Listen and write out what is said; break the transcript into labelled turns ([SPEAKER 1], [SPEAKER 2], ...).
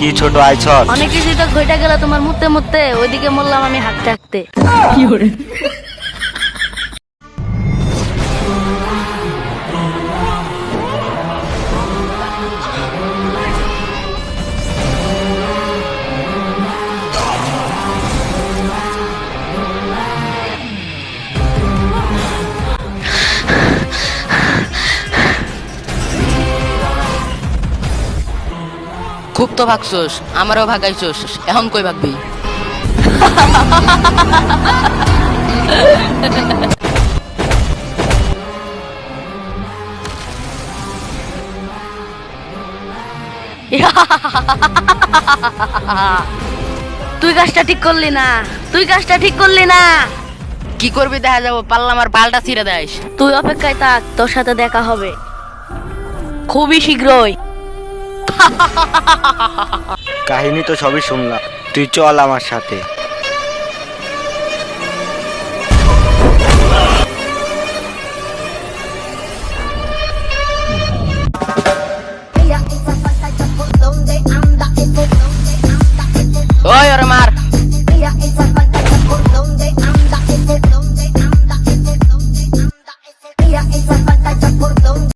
[SPEAKER 1] কি ছোট আইছত?
[SPEAKER 2] অনেক কিছুই তো ঘটে গেল তোমার মুতে মুতে, ওইদিকে মরলাম আমি হাঁকতে হাঁকতে।
[SPEAKER 3] খুব তো ভাগছোস, আমারও ভাগাইছোস, এখন কই ভাগবি?
[SPEAKER 2] তুই কাজটা ঠিক করলি না, তুই কাজটা ঠিক করলি না।
[SPEAKER 3] কি করবি দেখা যাবো, পাল্লা আমার বালটা ছিঁড়ে দেয়।
[SPEAKER 2] তুই অপেক্ষায় থাক, তোর সাথে দেখা হবে খুবই শীঘ্রই।
[SPEAKER 1] কাহিনী তো সবই শুনলাম, তুই চল আমার সাথে।